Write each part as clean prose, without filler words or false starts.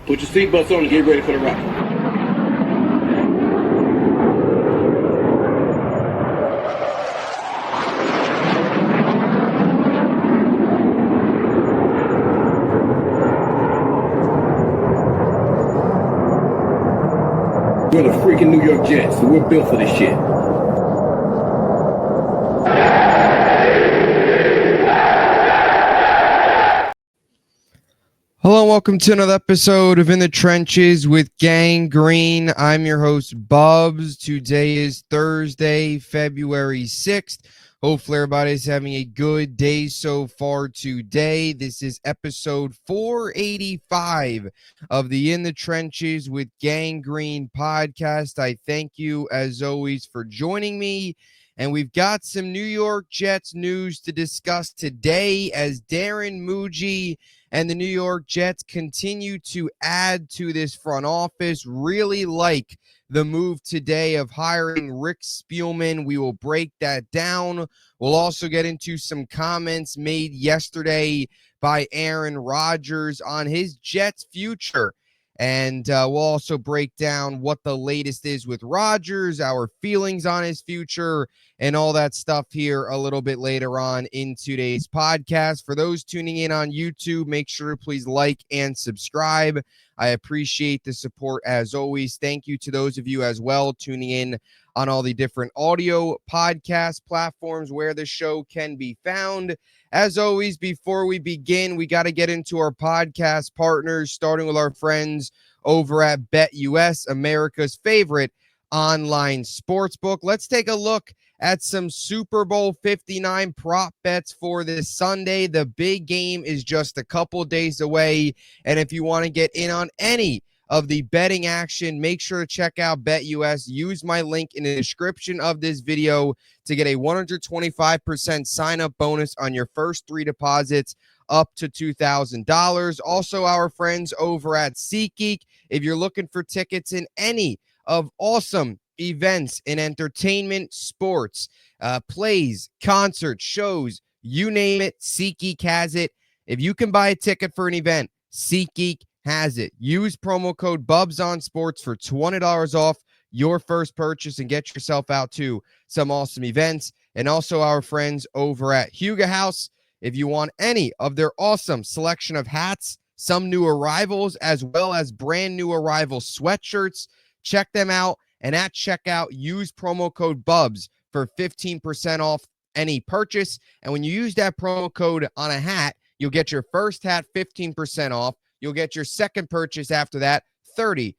Put your seatbelts on and get ready for the ride. We're the freaking New York Jets, so we're built for this shit. Hello and welcome to another episode of In the Trenches with Gang Green. I'm your host, Bubbs. Today is Thursday, February 6th. Hopefully everybody's having a good day so far today. This is episode 485 of the In the Trenches with Gang Green podcast. I thank you, as always, for joining me. And we've got some New York Jets news to discuss today as Darren Muji and the New York Jets continue to add to this front office. Really like the move today of hiring Rick Spielman. We will break that down. We'll also get into some comments made yesterday by Aaron Rodgers on his Jets' future. And we'll also break down what the latest is with Rodgers, our feelings on his future, and all that stuff here a little bit later on in today's podcast. For those tuning in on YouTube, make sure to please like and subscribe. I appreciate the support as always. Thank you to those of you as well tuning in on all the different audio podcast platforms where the show can be found. As always, before we begin, we got to get into our podcast partners, starting with our friends over at BetUS, America's favorite online sportsbook. Let's take a look at some Super Bowl 59 prop bets for this Sunday. The big game is just a couple days away, and if you want to get in on any of the betting action, make sure to check out BetUS. Use my link in the description of this video to get a 125% sign-up bonus on your first 3 deposits up to $2,000. Also, our friends over at SeatGeek, if you're looking for tickets in any of awesome events in entertainment, sports, plays, concerts, shows, you name it, SeatGeek has it. If you can buy a ticket for an event, SeatGeek has it. Use promo code BUBSONSPORTS for $20 off your first purchase and get yourself out to some awesome events. And also our friends over at Huga House, if you want any of their awesome selection of hats, some new arrivals, as well as brand new arrival sweatshirts, check them out. And at checkout, use promo code BUBS for 15% off any purchase. And when you use that promo code on a hat, you'll get your first hat 15% off. You'll get your second purchase after that 30%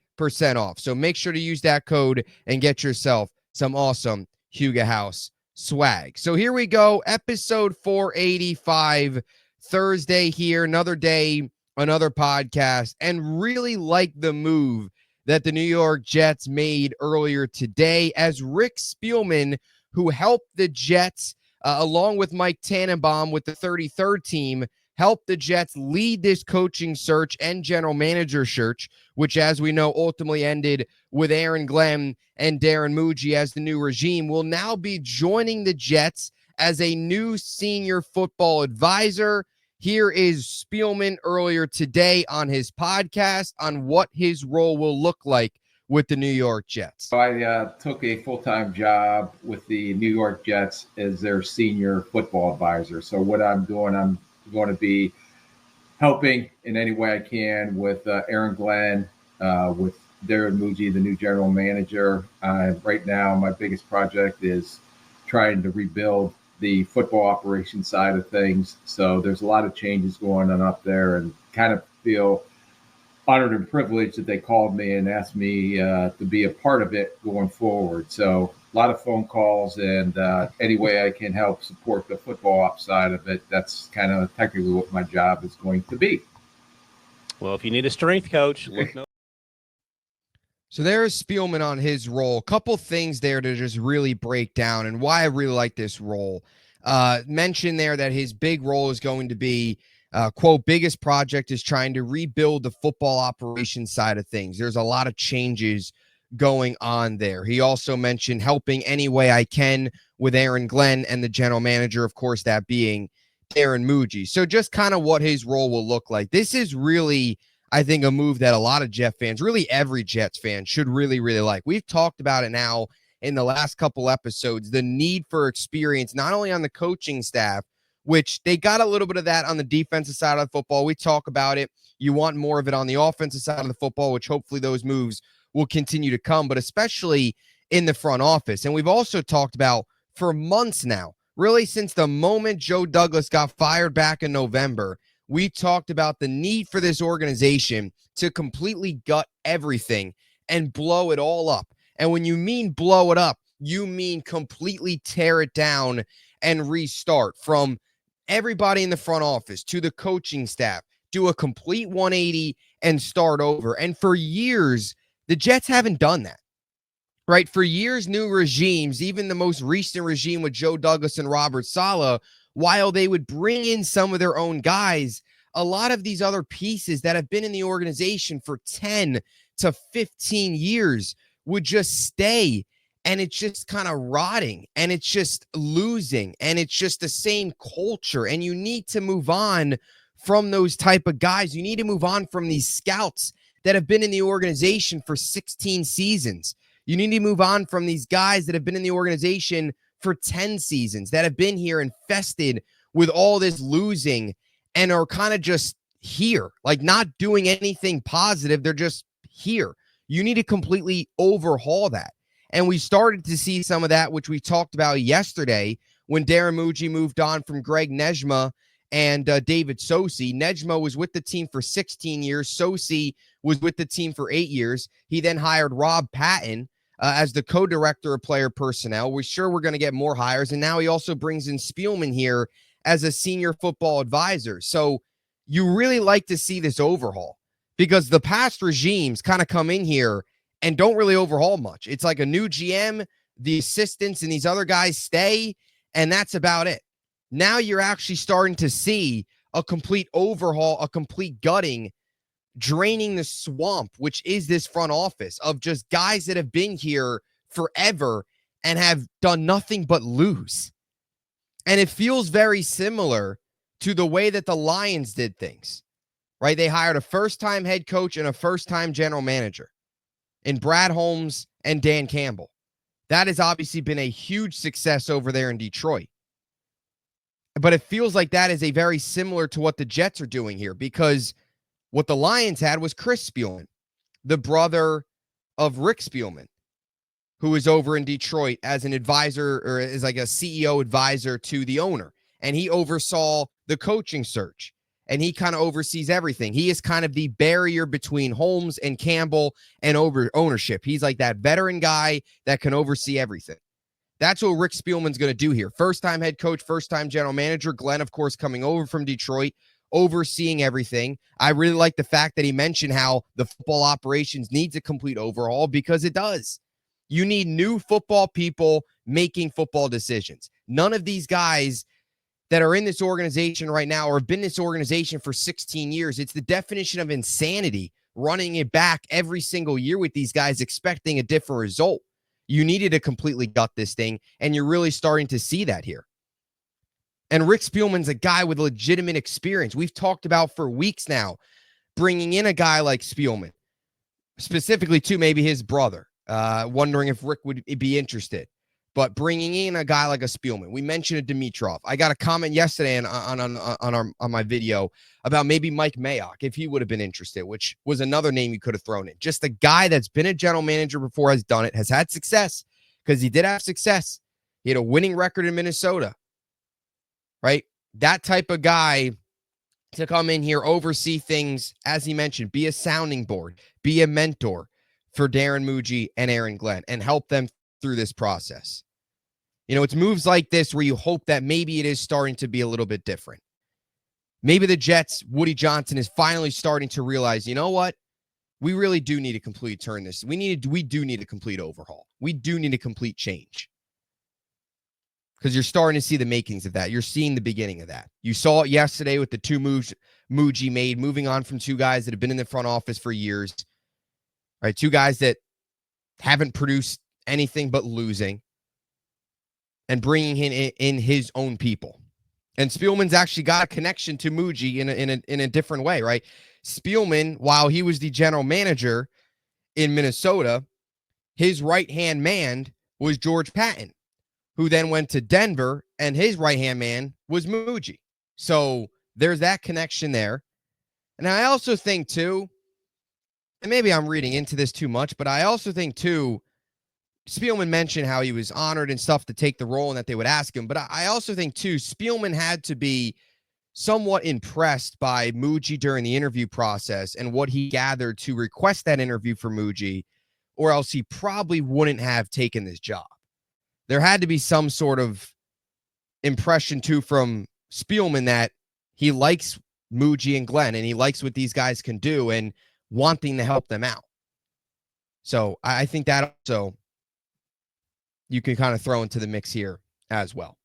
off. So make sure to use that code and get yourself some awesome Huga House swag. So here we go, episode 485, Thursday here, another day, another podcast, and really like the move that the New York Jets made earlier today as Rick Spielman, who helped the Jets, along with Mike Tannenbaum with the 33rd team, helped the Jets lead this coaching search and general manager search, which, as we know, ultimately ended with Aaron Glenn and Darren Muji as the new regime, will now be joining the Jets as a new senior football advisor. Here is Spielman earlier today on his podcast on what his role will look like with the New York Jets. I took a full-time job with the New York Jets as their senior football advisor. So what I'm doing, I'm going to be helping in any way I can with Aaron Glenn, with Darren Muji, the new general manager. Right now, my biggest project is trying to rebuild the football operation side of things. So there's a lot of changes going on up there, and kind of feel honored and privileged that they called me and asked me to be a part of it going forward. So a lot of phone calls, and any way I can help support the football ops side of it, that's kind of technically what my job is going to be. Well, if you need a strength coach, look no. So there's Spielman on his role. A couple things there to just really break down and why I really like this role. Mention there that his big role is going to be, quote, biggest project is trying to rebuild the football operations side of things. There's a lot of changes going on there. He also mentioned helping any way I can with Aaron Glenn and the general manager, of course, that being Darren Muji. So just kind of what his role will look like. This is really, I think a move that a lot of Jet fans, really every Jets fan, should really, really like. We've talked about it now in the last couple episodes, the need for experience, not only on the coaching staff, which they got a little bit of that on the defensive side of the football. We talk about it. You want more of it on the offensive side of the football, which hopefully those moves will continue to come, but especially in the front office. And we've also talked about for months now, really since the moment Joe Douglas got fired back in November, we talked about the need for this organization to completely gut everything and blow it all up. And when you mean blow it up, you mean completely tear it down and restart from everybody in the front office to the coaching staff, do a complete 180 and start over. And for years, the Jets haven't done that, right? For years, new regimes, even the most recent regime with Joe Douglas and Robert Saleh, while they would bring in some of their own guys, a lot of these other pieces that have been in the organization for 10 to 15 years would just stay, and it's just kind of rotting, and it's just losing, and it's just the same culture. And you need to move on from those type of guys. You need to move on from these scouts that have been in the organization for 16 seasons. You need to move on from these guys that have been in the organization for 10 seasons, that have been here infested with all this losing and are kind of just here, like not doing anything positive. They're just here. You need to completely overhaul that. And we started to see some of that, which we talked about yesterday when Darren Muji moved on from Greg Nejma and David Sosi. Nejma was with the team for 16 years. Sosi was with the team for 8 years. He then hired Rob Patton as the co-director of player personnel. We're sure we're going to get more hires. And now he also brings in Spielman here as a senior football advisor. So you really like to see this overhaul, because the past regimes kind of come in here and don't really overhaul much. It's like a new GM, the assistants and these other guys stay, and that's about it. Now you're actually starting to see a complete overhaul, a complete gutting, draining the swamp, which is this front office of just guys that have been here forever and have done nothing but lose. And it feels very similar to the way that the Lions did things, right? They hired a first-time head coach and a first-time general manager in Brad Holmes and Dan Campbell. That has obviously been a huge success over there in Detroit. But it feels like that is a very similar to what the Jets are doing here, because what the Lions had was Chris Spielman, the brother of Rick Spielman, who is over in Detroit as an advisor, or is like a CEO advisor to the owner. And he oversaw the coaching search, and he kind of oversees everything. He is kind of the barrier between Holmes and Campbell and ownership. He's like that veteran guy that can oversee everything. That's what Rick Spielman's going to do here. First-time head coach, first-time general manager. Glenn, of course, coming over from Detroit, overseeing everything. I really like the fact that he mentioned how the football operations needs a complete overhaul, because it does. You need new football people making football decisions. None of these guys that are in this organization right now or have been in this organization for 16 years, it's the definition of insanity running it back every single year with these guys expecting a different result. You needed to completely gut this thing, and you're really starting to see that here. And Rick Spielman's a guy with legitimate experience. We've talked about for weeks now bringing in a guy like Spielman, specifically to maybe his brother, wondering if Rick would be interested. But bringing in a guy like a Spielman, we mentioned a Dimitrov. I got a comment yesterday on my video about maybe Mike Mayock, if he would have been interested, which was another name you could have thrown in. Just a guy that's been a general manager before, has done it, has had success, because he did have success. He had a winning record in Minnesota, right? That type of guy to come in here, oversee things, as he mentioned, be a sounding board, be a mentor for Darren Muji and Aaron Glenn, and help them through this process. You know, it's moves like this where you hope that maybe it is starting to be a little bit different. Maybe the Jets, Woody Johnson, is finally starting to realize, you know what? We really do need a complete turn this. We do need a complete overhaul. We do need a complete change. Because you're starting to see the makings of that. You're seeing the beginning of that. You saw it yesterday with the two moves Muji made, moving on from two guys that have been in the front office for years. Right? Two guys that haven't produced anything but losing, and bringing in his own people. And Spielman's actually got a connection to Muji in a different way, right? Spielman, while he was the general manager in Minnesota, his right-hand man was George Patton, who then went to Denver, and his right-hand man was Muji. So there's that connection there. And I also think, too, and maybe I'm reading into this too much, but I also think, too, Spielman mentioned how he was honored and stuff to take the role and that they would ask him. But I also think, too, Spielman had to be somewhat impressed by Muji during the interview process and what he gathered to request that interview for Muji, or else he probably wouldn't have taken this job. There had to be some sort of impression, too, from Spielman that he likes Muji and Glenn and he likes what these guys can do and wanting to help them out. So I think that also you can kind of throw into the mix here as well.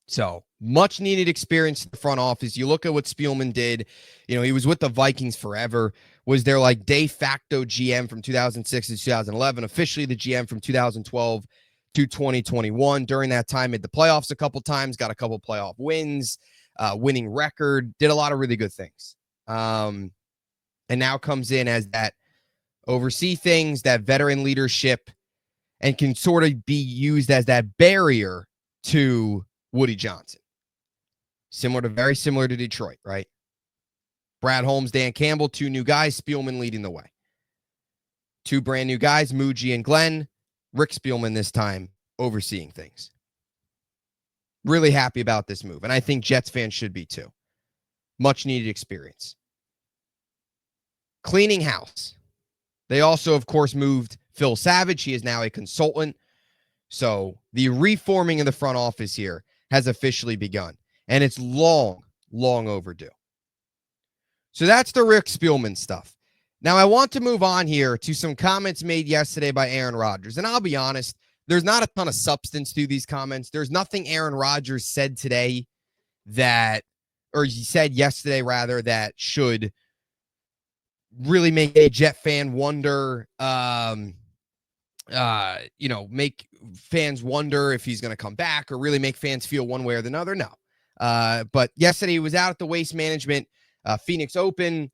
So much needed experience in the front office. You look at what Spielman did. You know, he was with the Vikings forever, was their like de facto GM from 2006 to 2011, officially the GM from 2012 to 2021. During that time, made the playoffs a couple times, got a couple playoff wins, winning record, did a lot of really good things. And now comes in as that oversee things, that veteran leadership, and can sort of be used as that barrier to Woody Johnson. Very similar to Detroit, right? Brad Holmes, Dan Campbell, two new guys, Spielman leading the way. Two brand new guys, Muji and Glenn. Rick Spielman this time overseeing things. Really happy about this move, and I think Jets fans should be too. Much needed experience. Cleaning house. They also, of course, moved Phil Savage. He is now a consultant. So the reforming of the front office here has officially begun, and it's long, long overdue. So that's the Rick Spielman stuff. Now I want to move on here to some comments made yesterday by Aaron Rodgers. And I'll be honest, there's not a ton of substance to these comments. There's nothing Aaron Rodgers said today or he said yesterday rather, that should really make a Jet fan wonder, make fans wonder if he's going to come back or really make fans feel one way or the other. No. But yesterday he was out at the Waste Management Phoenix Open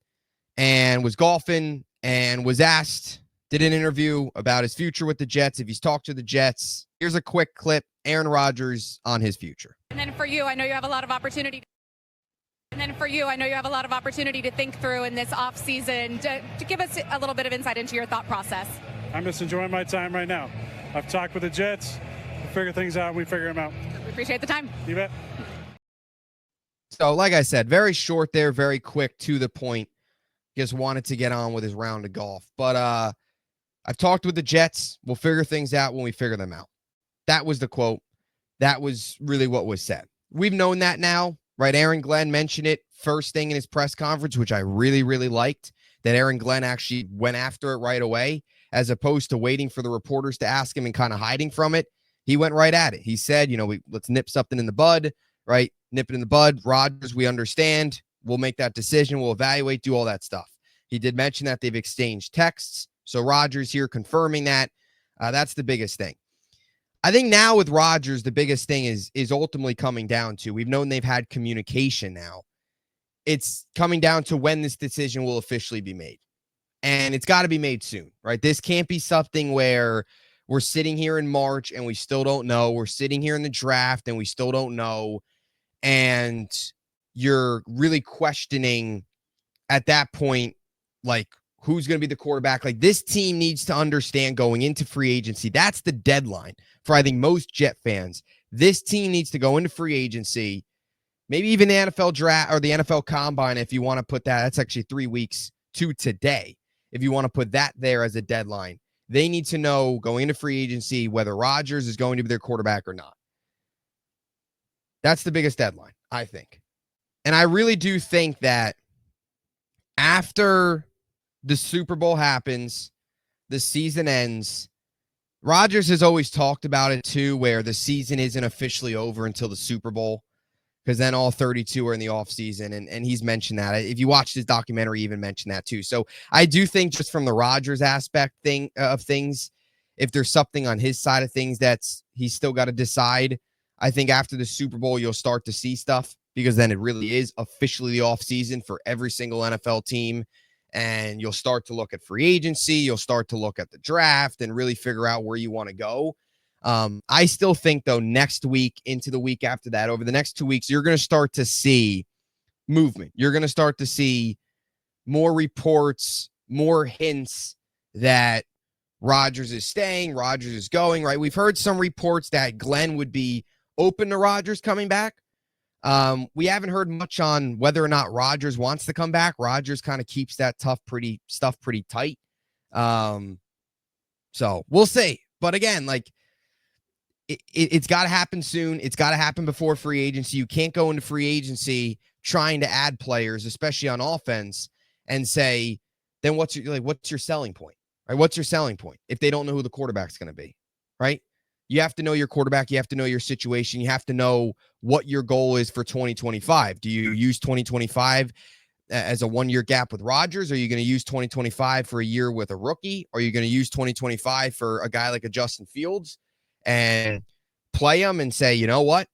and was golfing and was asked, did an interview about his future with the Jets, if he's talked to the Jets. Here's a quick clip, Aaron Rodgers on his future. And then for you, I know you have a lot of opportunity. To think through in this off season. To give us a little bit of insight into your thought process. I'm just enjoying my time right now. I've talked with the Jets. We figure things out. We figure them out. We appreciate the time. You bet. So, like I said, very short there, very quick, to the point. Just wanted to get on with his round of golf. But I've talked with the Jets. We'll figure things out when we figure them out. That was the quote. That was really what was said. We've known that now, right? Aaron Glenn mentioned it first thing in his press conference, which I really, really liked, that Aaron Glenn actually went after it right away, as opposed to waiting for the reporters to ask him and kind of hiding from it. He went right at it. He said, let's nip something in the bud, right? Nip it in the bud. Rodgers, we understand. We'll make that decision. We'll evaluate, do all that stuff. He did mention that they've exchanged texts. So Rodgers here confirming that. That's the biggest thing. I think now with Rodgers, the biggest thing is ultimately coming down to, we've known they've had communication now. It's coming down to when this decision will officially be made. And it's got to be made soon, right? This can't be something where we're sitting here in March and we still don't know. We're sitting here in the draft and we still don't know. And you're really questioning at that point, like, who's going to be the quarterback? Like, this team needs to understand going into free agency. That's the deadline for, I think, most Jet fans. This team needs to go into free agency, maybe even the NFL draft or the NFL combine, if you want to put that. That's actually 3 weeks to today. If you want to put that there as a deadline, they need to know going into free agency whether Rodgers is going to be their quarterback or not. That's the biggest deadline, I think. And I really do think that after the Super Bowl happens, the season ends, Rodgers has always talked about it too, where the season isn't officially over until the Super Bowl, because then all 32 are in the offseason, and he's mentioned that. If you watch his documentary, he even mentioned that too. So I do think, just from the Rodgers aspect of things, if there's something on his side of things that's he's still got to decide, I think after the Super Bowl, you'll start to see stuff because then it really is officially the offseason for every single NFL team. And you'll start to look at free agency. You'll start to look at the draft and really figure out where you want to go. I still think, though, next week into the week after that, over the next 2 weeks, you're going to start to see movement. You're going to start to see more reports, more hints that Rodgers is staying, Rodgers is going, right? We've heard some reports that Glenn would be open to Rodgers coming back. We haven't heard much on whether or not Rodgers wants to come back. Rodgers kind of keeps that pretty tight. So we'll see. But again, like it's got to happen soon. It's got to happen before free agency. You can't go into free agency trying to add players, especially on offense, and say, then what's your selling point? Right? What's your selling point if they don't know who the quarterback's going to be? Right? You have to know your quarterback. You have to know your situation. You have to know what your goal is for 2025. Do you use 2025 as a 1 year gap with Rodgers? Are you going to use 2025 for a year with a rookie? Are you going to use 2025 for a guy like a Justin Fields and play him and say, you know what?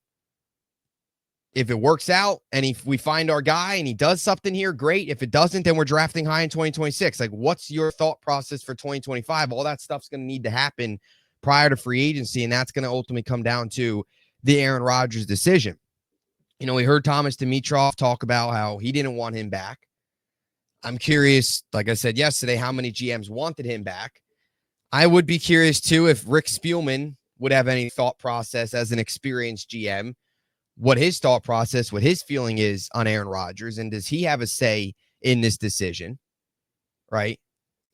If it works out and if we find our guy and he does something here, great. If it doesn't, then we're drafting high in 2026. Like, what's your thought process for 2025? All that stuff's going to need to happen prior to free agency, and that's going to ultimately come down to the Aaron Rodgers decision. You know, we heard Thomas Dimitroff talk about how he didn't want him back. I'm curious, like I said yesterday, how many GMs wanted him back. I would be curious, too, if Rick Spielman would have any thought process as an experienced GM, what his thought process, what his feeling is on Aaron Rodgers, and does he have a say in this decision, right?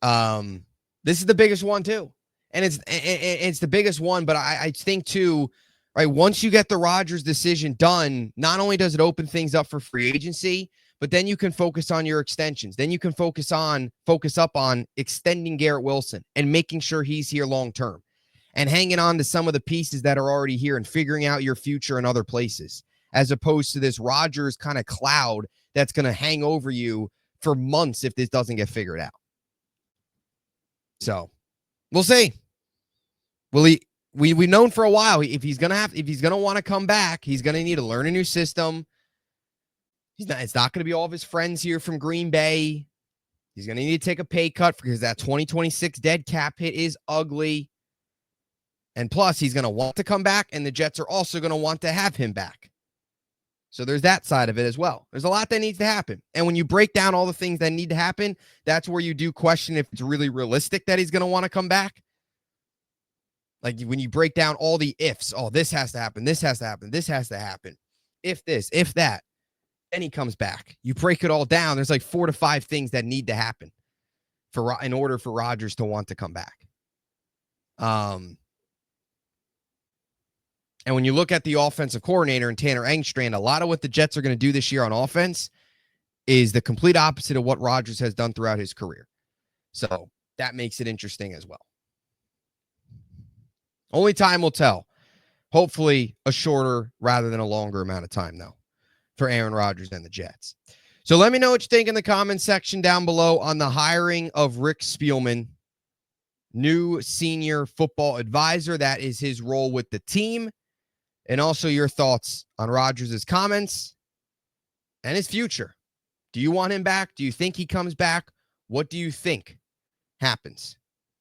This is the biggest one, too. And it's the biggest one, but I think, too, right, once you get the Rodgers decision done, not only does it open things up for free agency, but then you can focus on your extensions. Then you can focus up on extending Garrett Wilson and making sure he's here long term and hanging on to some of the pieces that are already here and figuring out your future in other places, as opposed to this Rodgers kind of cloud that's going to hang over you for months if this doesn't get figured out. So we'll see. We've known for a while if he's gonna want to come back, he's gonna need to learn a new system. It's not gonna be all of his friends here from Green Bay. He's gonna need to take a pay cut because that 2026 dead cap hit is ugly. And plus, he's gonna want to come back, and the Jets are also gonna want to have him back. So there's that side of it as well. There's a lot that needs to happen. And when you break down all the things that need to happen, that's where you do question if it's really realistic that he's going to want to come back. Like when you break down all the ifs, oh, this has to happen, this has to happen, this has to happen. If this, if that, then he comes back. You break it all down. There's like 4 to 5 things that need to happen in order for Rodgers to want to come back. And when you look at the offensive coordinator and Tanner Engstrand, a lot of what the Jets are going to do this year on offense is the complete opposite of what Rodgers has done throughout his career. So that makes it interesting as well. Only time will tell. Hopefully a shorter rather than a longer amount of time, though, for Aaron Rodgers and the Jets. So let me know what you think in the comments section down below on the hiring of Rick Spielman, new senior football advisor. That is his role with the team. And also your thoughts on Rodgers' comments and his future. Do you want him back? Do you think he comes back? What do you think happens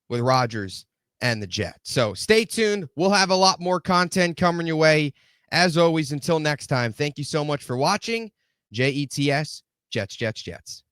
with Rodgers and the Jets? So stay tuned. We'll have a lot more content coming your way. As always, until next time, thank you so much for watching. JETS, Jets, Jets, Jets.